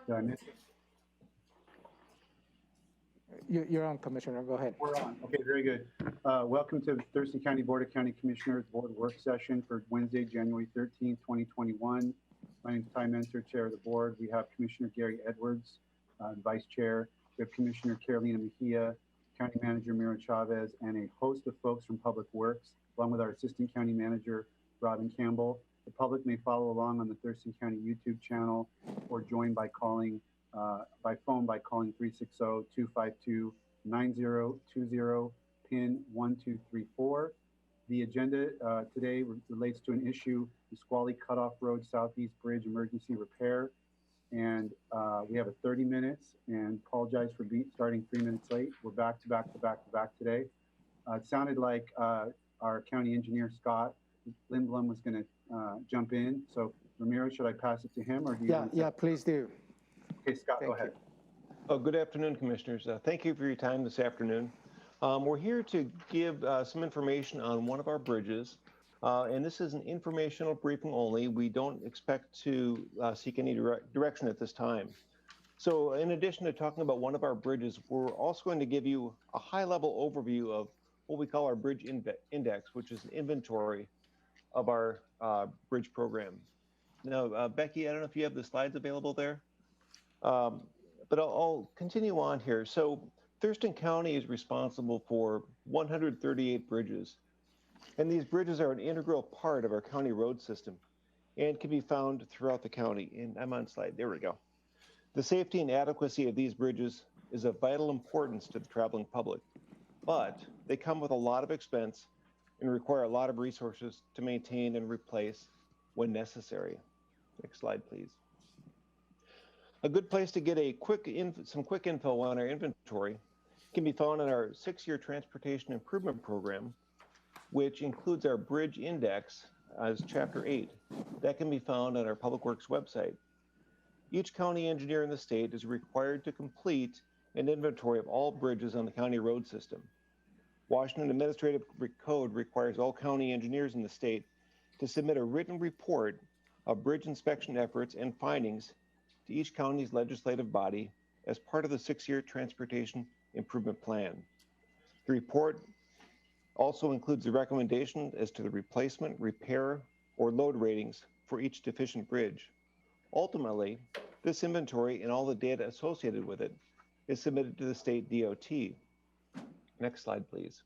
Did I miss it? You're on, Commissioner. Go ahead. We're on. Okay, very good. Welcome to the Thurston County Board of County Commissioners Board Work Session for Wednesday, January 13th, 2021. My name is Ty Menser, Chair of the Board. We have Commissioner Gary Edwards, Vice Chair. We have Commissioner Carolina Mejia, County Manager Mira Chavez, and a host of folks from Public Works, along with our Assistant County Manager, Robin Campbell. The public may follow along on the Thurston County YouTube channel or join by calling by phone by calling 360-252-9020, PIN 1234. The agenda today relates to an issue, Nisqually Cut Off Rd Southeast Bridge emergency repair. And we have a 30 minutes, and apologize for starting 3 minutes late. We're back to back today. It sounded like our county engineer, Scott Lindblom, was gonna jump in. So Ramiro, should I pass it to him, or do you? Yeah, please do. Okay, Scott, go ahead. Oh, good afternoon, Commissioners. Thank you for your time this afternoon. We're here to give some information on one of our bridges, and this is an informational briefing only. We don't expect to seek any direction at this time. So in addition to talking about one of our bridges, we're also going to give you a high-level overview of what we call our bridge index, which is an inventory of our bridge program. Now, Becky, I don't know if you have the slides available there. But I'll continue on here. So Thurston County is responsible for 138 bridges, and these bridges are an integral part of our county road system and can be found throughout the county. And I'm on slide, there we go. The safety and adequacy of these bridges is of vital importance to the traveling public, but they come with a lot of expense and require a lot of resources to maintain and replace when necessary. Next slide, please. A good place to get some quick info on our inventory can be found in our 6-year transportation improvement program, which includes our bridge index as Chapter 8. That can be found on our Public Works website. Each county engineer in the state is required to complete an inventory of all bridges on the county road system. Washington Administrative Code requires all county engineers in the state to submit a written report of bridge inspection efforts and findings to each county's legislative body as part of the 6-year transportation improvement plan. The report also includes a recommendation as to the replacement, repair, or load ratings for each deficient bridge. Ultimately, this inventory and all the data associated with it is submitted to the state DOT. Next slide, please.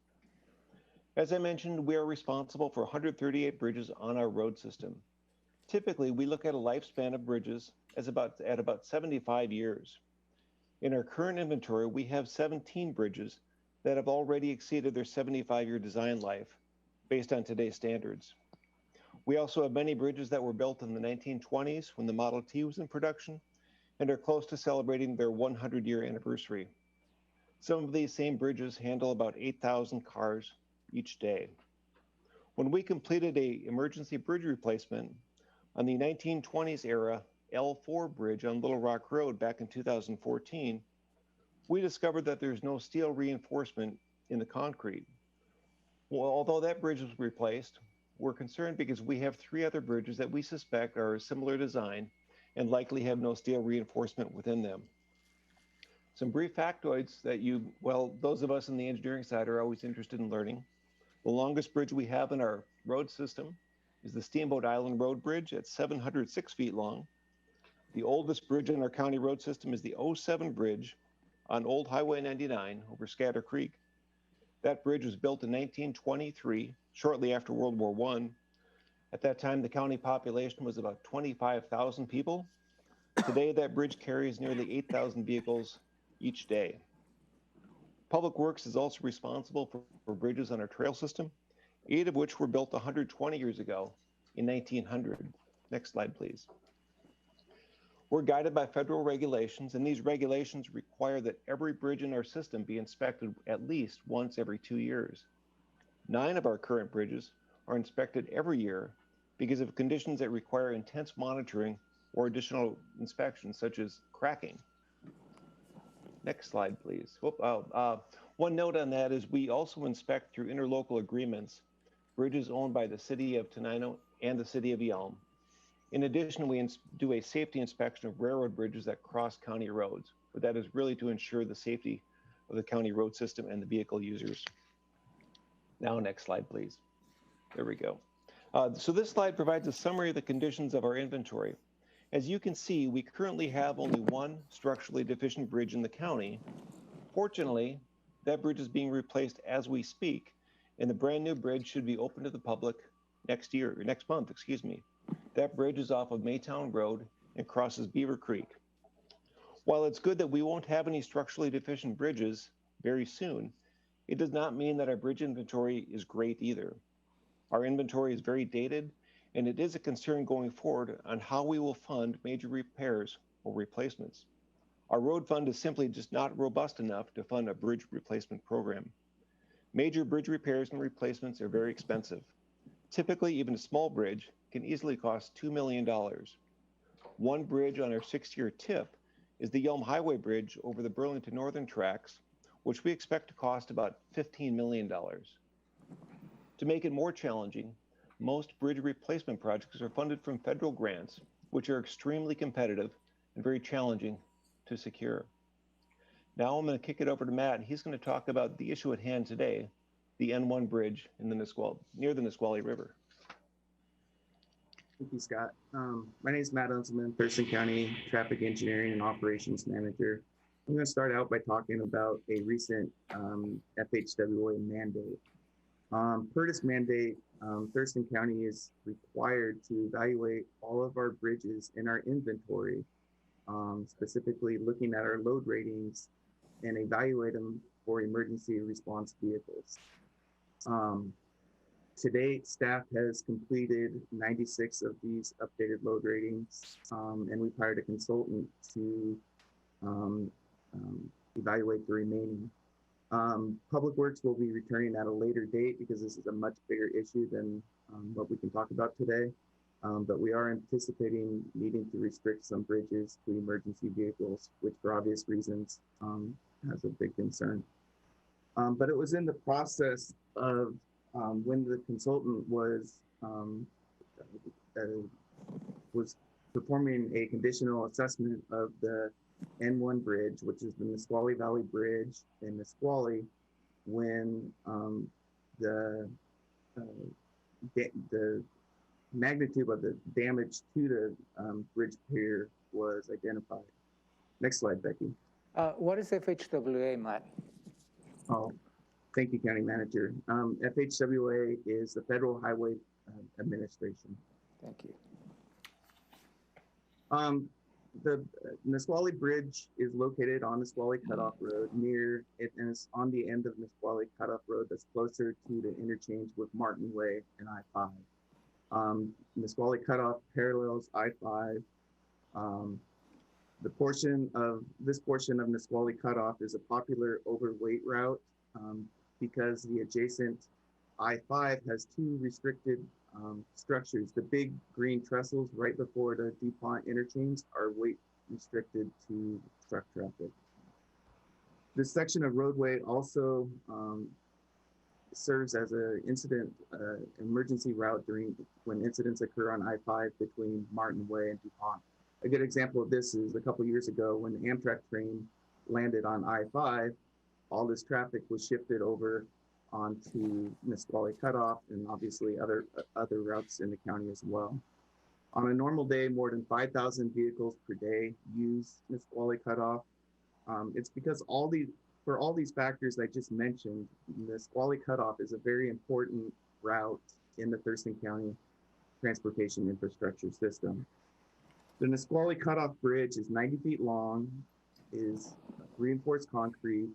As I mentioned, we are responsible for 138 bridges on our road system. Typically, we look at a lifespan of bridges at about 75 years. In our current inventory, we have 17 bridges that have already exceeded their 75-year design life based on today's standards. We also have many bridges that were built in the 1920s when the Model T was in production and are close to celebrating their 100-year anniversary. Some of these same bridges handle about 8,000 cars each day. When we completed an emergency bridge replacement on the 1920s era L4 bridge on Little Rock Road back in 2014, we discovered that there's no steel reinforcement in the concrete. Well, although that bridge was replaced, we're concerned because we have 3 other bridges that we suspect are a similar design and likely have no steel reinforcement within them. Some brief factoids that those of us in the engineering side are always interested in learning. The longest bridge we have in our road system is the Steamboat Island Road Bridge at 706 feet long. The oldest bridge in our county road system is the 07 Bridge on Old Highway 99 over Scatter Creek. That bridge was built in 1923, shortly after World War I. At that time, the county population was about 25,000 people. Today, that bridge carries nearly 8,000 vehicles each day. Public Works is also responsible for bridges on our trail system, 8 of which were built 120 years ago in 1900. Next slide, please. We're guided by federal regulations, and these regulations require that every bridge in our system be inspected at least once every 2 years. 9 of our current bridges are inspected every year because of conditions that require intense monitoring or additional inspections, such as cracking. Next slide, please. One note on that is we also inspect through interlocal agreements bridges owned by the City of Tenino and the City of Yelm. In addition, we do a safety inspection of railroad bridges that cross county roads, but that is really to ensure the safety of the county road system and the vehicle users. Now, next slide, please. There we go. So this slide provides a summary of the conditions of our inventory. As you can see, we currently have only one structurally deficient bridge in the county. Fortunately, that bridge is being replaced as we speak, and the brand new bridge should be open to the public next month, excuse me. That bridge is off of Maytown Road and crosses Beaver Creek. While it's good that we won't have any structurally deficient bridges very soon, it does not mean that our bridge inventory is great either. Our inventory is very dated, and it is a concern going forward on how we will fund major repairs or replacements. Our road fund is simply just not robust enough to fund a bridge replacement program. Major bridge repairs and replacements are very expensive. Typically, even a small bridge can easily cost $2 million. One bridge on our 6-year TIP is the Yelm Highway Bridge over the Burlington Northern Tracks, which we expect to cost about $15 million. To make it more challenging, most bridge replacement projects are funded from federal grants, which are extremely competitive and very challenging to secure. Now I'm going to kick it over to Matt, and he's going to talk about the issue at hand today, the N1 bridge in the near the Nisqually River. Thank you, Scott. My name is Matt Unselman, Thurston County Traffic Engineering and Operations Manager. I'm going to start out by talking about a recent FHWA mandate. Per this mandate, Thurston County is required to evaluate all of our bridges in our inventory, specifically looking at our load ratings and evaluate them for emergency response vehicles. To date, staff has completed 96 of these updated load ratings, and we've hired a consultant to evaluate the remaining. Public Works will be returning at a later date because this is a much bigger issue than what we can talk about today. But we are anticipating needing to restrict some bridges to emergency vehicles, which for obvious reasons has a big concern. But it was in the process of when the consultant was performing a conditional assessment of the N1 bridge, which is the Nisqually Valley Bridge in Nisqually, when the magnitude of the damage to the bridge pier was identified. Next slide, Becky. What is FHWA, Matt? Oh, thank you, County Manager. FHWA is the Federal Highway Administration. Thank you. The Nisqually Bridge is located on Nisqually Cut Off Rd near it, and it's on the end of Nisqually Cut Off Rd that's closer to the interchange with Martin Way and I-5. Nisqually Cut Off parallels I-5. This portion of Nisqually Cut Off is a popular overweight route because the adjacent I-5 has two restricted structures. The big green trestles right before the DuPont interchange are weight restricted to truck traffic. This section of roadway also serves as an emergency route when incidents occur on I-5 between Martin Way and DuPont. A good example of this is a couple years ago when the Amtrak train landed on I-5, all this traffic was shifted over onto Nisqually Cut Off and obviously other routes in the county as well. On a normal day, more than 5,000 vehicles per day use Nisqually Cut Off. It's because for all these factors I just mentioned, Nisqually Cut Off is a very important route in the Thurston County transportation infrastructure system. The Nisqually Cut Off Bridge is 90 feet long, is reinforced concrete,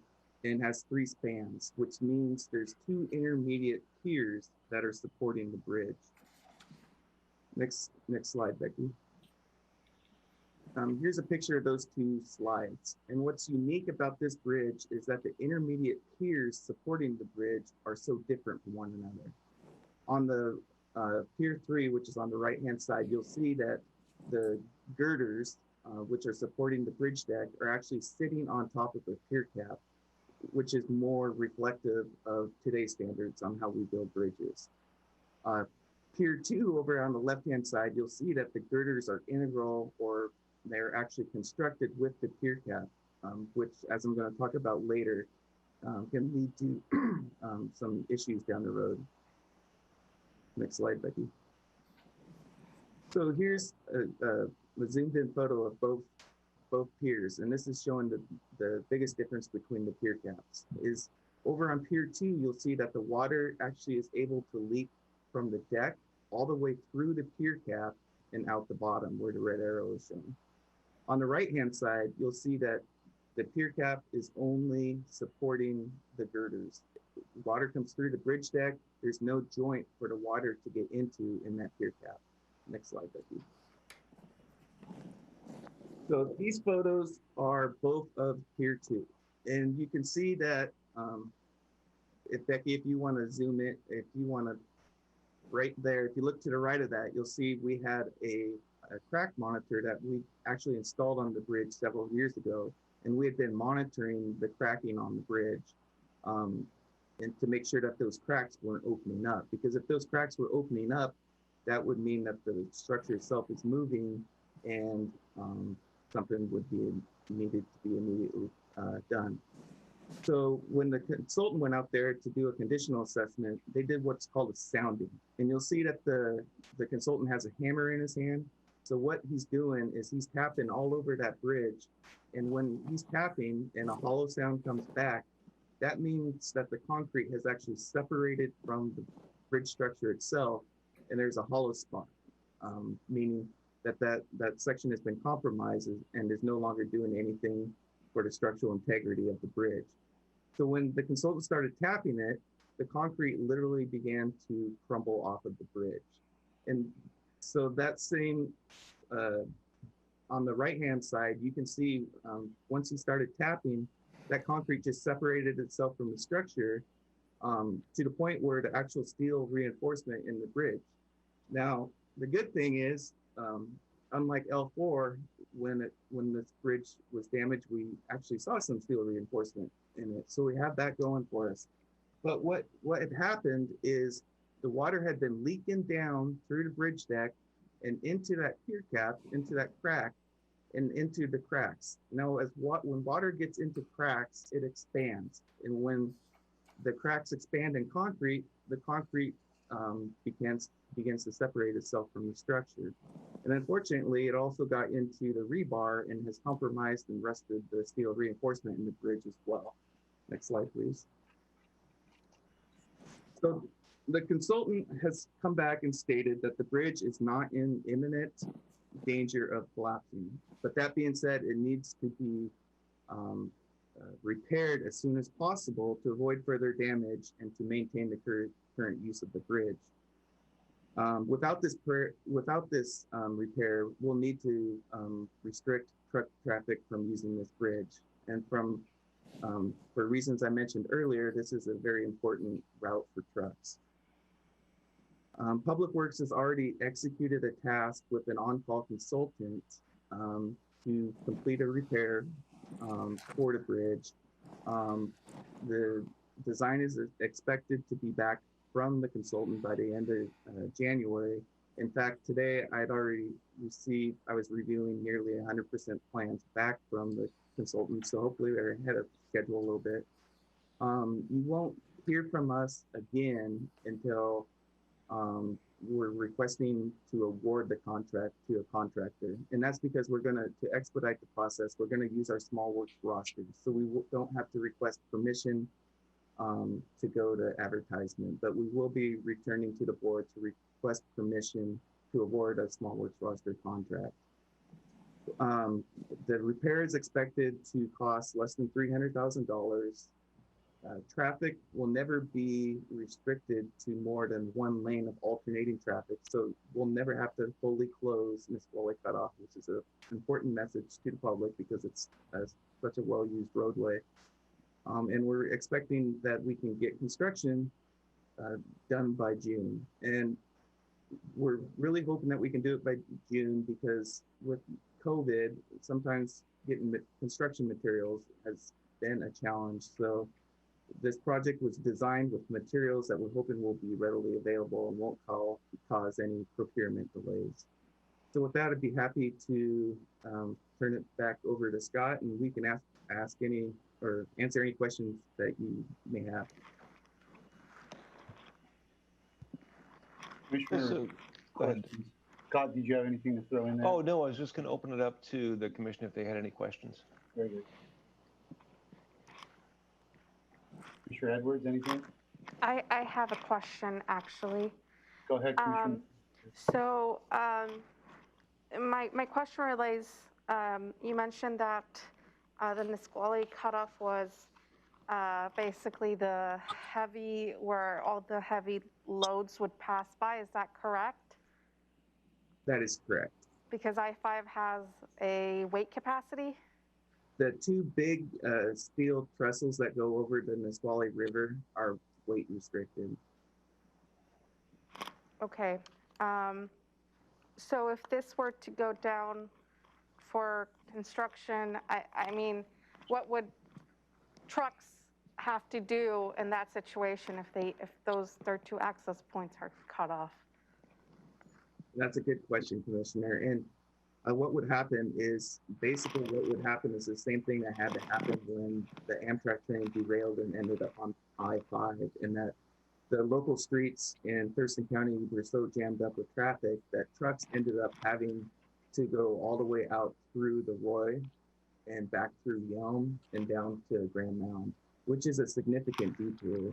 and has 3 spans, which means there's 2 intermediate piers that are supporting the bridge. Next slide, Becky. Here's a picture of those 2 slides. And what's unique about this bridge is that the intermediate piers supporting the bridge are so different from one another. On the Pier 3, which is on the right-hand side, you'll see that the girders, which are supporting the bridge deck, are actually sitting on top of the pier cap, which is more reflective of today's standards on how we build bridges. Pier 2 over on the left-hand side, you'll see that the girders are integral, or they're actually constructed with the pier cap, which, as I'm going to talk about later, can lead to some issues down the road. Next slide, Becky. So here's a zoomed in photo of both piers, and this is showing the biggest difference between the pier caps. Is over on Pier 2, you'll see that the water actually is able to leak from the deck all the way through the pier cap and out the bottom where the red arrow is shown. On the right-hand side, you'll see that the pier cap is only supporting the girders. Water comes through the bridge deck. There's no joint for the water to get into in that pier cap. Next slide, Becky. So these photos are both of Pier 2. And you can see that, Becky, if you want to zoom in, if you want to, right there, if you look to the right of that, you'll see we had a crack monitor that we actually installed on the bridge several years ago. And we had been monitoring the cracking on the bridge and to make sure that those cracks weren't opening up. Because if those cracks were opening up, that would mean that the structure itself is moving and something would be needed to be immediately done. So when the consultant went out there to do a conditional assessment, they did what's called a sounding. And you'll see that the consultant has a hammer in his hand. So what he's doing is he's tapping all over that bridge. And when he's tapping and a hollow sound comes back, that means that the concrete has actually separated from the bridge structure itself, and there's a hollow spot, meaning that section has been compromised and is no longer doing anything for the structural integrity of the bridge. So when the consultant started tapping it, the concrete literally began to crumble off of the bridge. And so that same, on the right-hand side, you can see once he started tapping, that concrete just separated itself from the structure to the point where the actual steel reinforcement in the bridge. Now, the good thing is, unlike L4, when this bridge was damaged, we actually saw some steel reinforcement in it. So we have that going for us. But what had happened is the water had been leaking down through the bridge deck and into that pier cap, into that crack, and into the cracks. Now, when water gets into cracks, it expands. And when the cracks expand in concrete, the concrete begins to separate itself from the structure. And unfortunately, it also got into the rebar and has compromised and rusted the steel reinforcement in the bridge as well. Next slide, please. So the consultant has come back and stated that the bridge is not in imminent danger of collapsing. But that being said, it needs to be repaired as soon as possible to avoid further damage and to maintain the current use of the bridge. Without this repair, we'll need to restrict truck traffic from using this bridge. And for reasons I mentioned earlier, this is a very important route for trucks. Public Works has already executed a task with an on-call consultant to complete a repair for the bridge. The design is expected to be back from the consultant by the end of January. In fact, today I'd already received, I was reviewing nearly 100% plans back from the consultant. So hopefully they're ahead of schedule a little bit. You won't hear from us again until we're requesting to award the contract to a contractor. And that's because we're to expedite the process, we're gonna use our small works roster. So we don't have to request permission to go to advertisement, but we will be returning to the board to request permission to award a small works roster contract. The repair is expected to cost less than $300,000. Traffic will never be restricted to more than one lane of alternating traffic. So we'll never have to fully close Nisqually Cut Off, which is an important message to the public because it's such a well-used roadway. And we're expecting that we can get construction done by June. And we're really hoping that we can do it by June because with COVID, sometimes getting construction materials has been a challenge. So This project was designed with materials that we're hoping will be readily available and won't cause any procurement delays. So with that, I'd be happy to turn it back over to Scott, and we can ask any or answer any questions that you may have. Commissioner, Go ahead. Scott, did you have anything to throw in there? Oh, no, I was just going to open it up to the commission if they had any questions. Very good. Commissioner Edwards, anything? I have a question, actually. Go ahead, Commissioner. My question relates, you mentioned that the Nisqually cutoff was basically the heavy, where all the heavy loads would pass by. Is that correct? That is correct. Because I-5 has a weight capacity? The two big steel trestles that go over the Nisqually River are weight restricted. Okay. So if this were to go down for construction, I mean, what would trucks have to do in that situation if their two access points are cut off? That's a good question, Commissioner. And what would happen is basically the same thing that had to happen when the Amtrak train derailed and ended up on I-5, in that the local streets in Thurston County were so jammed up with traffic that trucks ended up having to go all the way out through the Roy and back through Yelm and down to Grand Mound, which is a significant detour.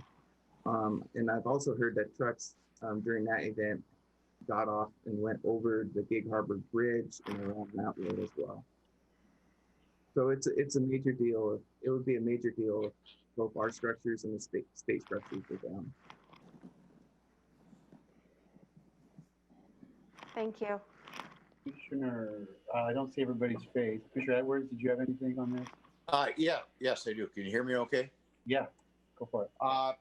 And I've also heard that trucks during that event got off and went over the Gig Harbor Bridge and around that road as well. So it's a major deal. It would be a major deal if both our structures and the state structures were down. Thank you. Commissioner, I don't see everybody's face. Commissioner Edwards, did you have anything on this? Yes, I do. Can you hear me okay? Yeah, go for it.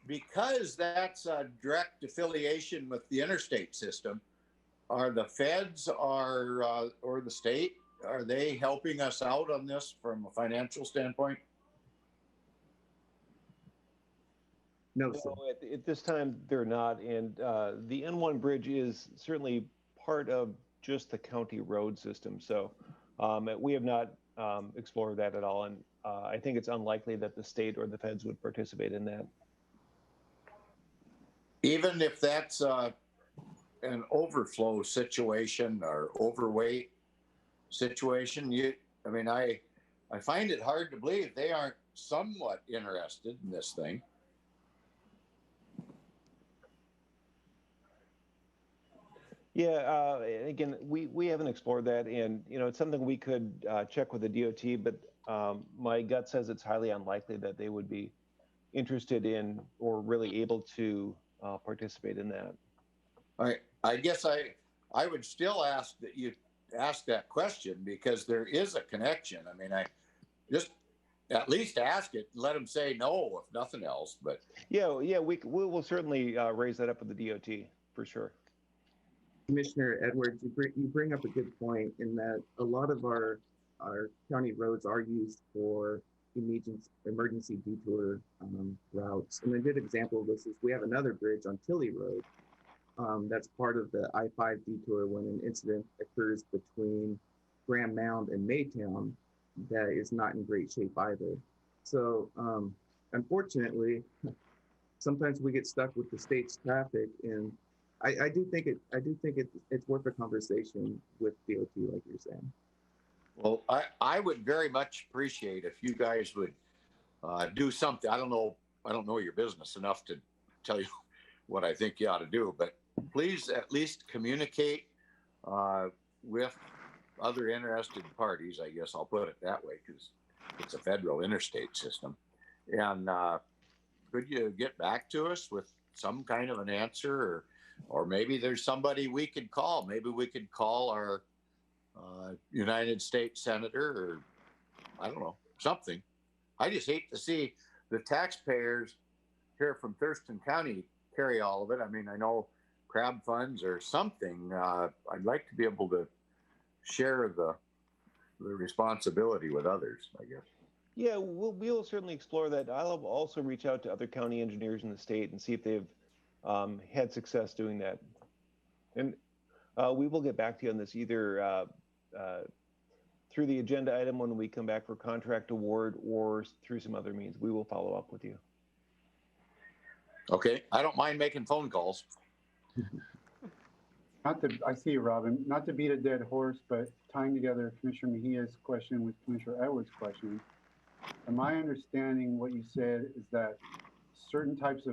Because that's a direct affiliation with the interstate system, are the feds or the state, are they helping us out on this from a financial standpoint? No, sir. No, at this time, they're not. And the N1 bridge is certainly part of just the county road system. So we have not explored that at all. And I think it's unlikely that the state or the feds would participate in that. Even if that's an overflow situation or overweight situation, I find it hard to believe they aren't somewhat interested in this thing. Yeah, again, we haven't explored that, and it's something we could check with the DOT, but my gut says it's highly unlikely that they would be interested in or really able to participate in that. I guess I would still ask that you ask that question, because there is a connection. I mean, I just at least ask it and let them say no, if nothing else. But yeah, we will certainly raise that up with the DOT for sure. Commissioner Edwards, you bring up a good point in that a lot of our county roads are used for emergency detour routes. And a good example of this is we have another bridge on Tilley Road that's part of the I-5 detour when an incident occurs between Grand Mound and Maytown that is not in great shape either. So unfortunately, sometimes we get stuck with the state's traffic, and I do think it's worth a conversation with DOT, like you're saying. well, I would very much appreciate if you guys would do something. I don't know your business enough to tell you what I think you ought to do, but please at least communicate with other interested parties. I guess I'll put it that way, because it's a federal interstate system. And could you get back to us with some kind of an answer, or maybe there's somebody we could call. Maybe we could call our United States Senator, or I don't know, something. I just hate to see the taxpayers here from Thurston County carry all of it. I mean, I know crab funds or something. I'd like to be able to share the responsibility with others, I guess. Yeah, we'll certainly explore that. I'll also reach out to other county engineers in the state and see if they've had success doing that. And we will get back to you on this either through the agenda item when we come back for contract award or through some other means. We will follow up with you. Okay, I don't mind making phone calls. I see you, Robin, not to beat a dead horse, but tying together Commissioner Mejia's question with Commissioner Edwards' question. Am I understanding what you said is that certain types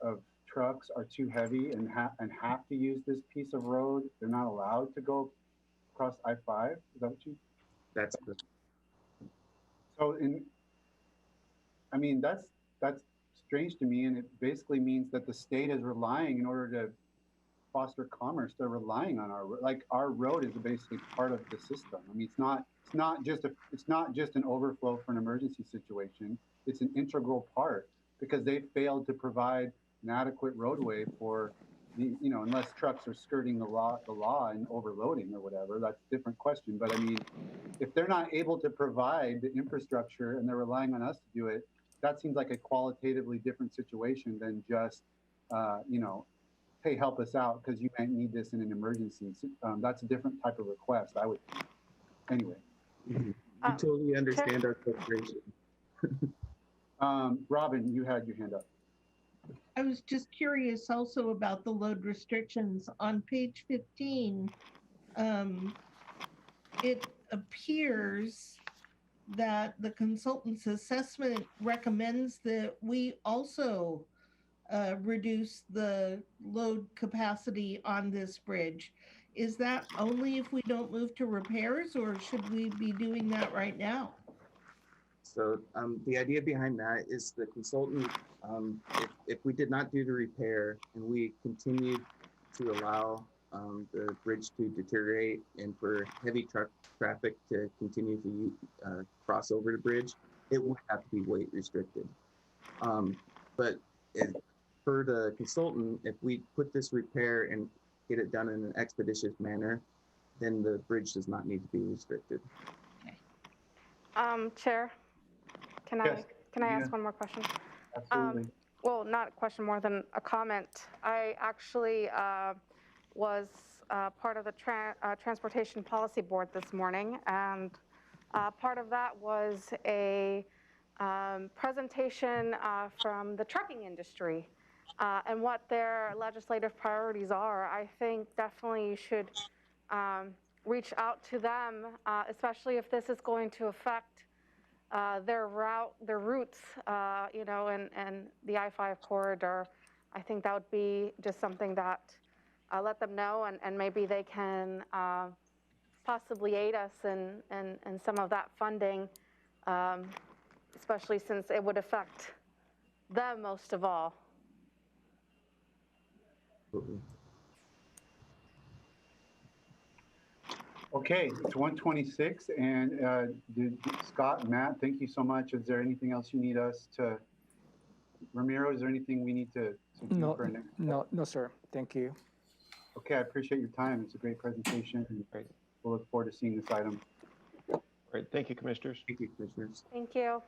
of trucks are too heavy and have to use this piece of road? They're not allowed to go across I-5? Is that what you? That's the, So I mean, that's strange to me, and it basically means that the state is relying, in order to foster commerce, they're relying on our road is basically part of the system. I mean, it's not just an overflow for an emergency situation. It's an integral part, because they failed to provide an adequate roadway for unless trucks are skirting the law and overloading or whatever. That's a different question. But I mean, if they're not able to provide the infrastructure and they're relying on us to do it, that seems like a qualitatively different situation than just, hey, help us out because you might need this in an emergency. That's a different type of request, I would think. Anyway. we totally understand our frustration. Robin, you had your hand up. I was just curious also about the load restrictions on page 15. It appears that the consultant's assessment recommends that we also reduce the load capacity on this bridge. Is that only if we don't move to repairs, or should we be doing that right now? So the idea behind that is the consultant, if we did not do the repair and we continued to allow the bridge to deteriorate and for heavy truck traffic to continue to cross over the bridge, it would have to be weight restricted. But for the consultant, if we put this repair and get it done in an expeditious manner, then the bridge does not need to be restricted. Chair, can Yes. I ask one more question? Absolutely. Well, not a question, more than a comment. I actually was part of the Transportation Policy Board this morning, and part of that was a presentation from the trucking industry and what their legislative priorities are. I think definitely you should reach out to them, especially if this is going to affect their routes, and the I-5 corridor. I think that would be just something that let them know, and maybe they can possibly aid us in some of that funding, especially since it would affect them most of all. Okay, it's 1:26, and Scott, Matt, thank you so much. Is there anything else you need us to? Ramiro, is there anything we need to do No, for next? no, sir. Thank you. Okay, I appreciate your time. It's a great presentation, and Great. we'll look forward to seeing this item. All right, thank you, commissioners. Thank you, commissioners. Thank you.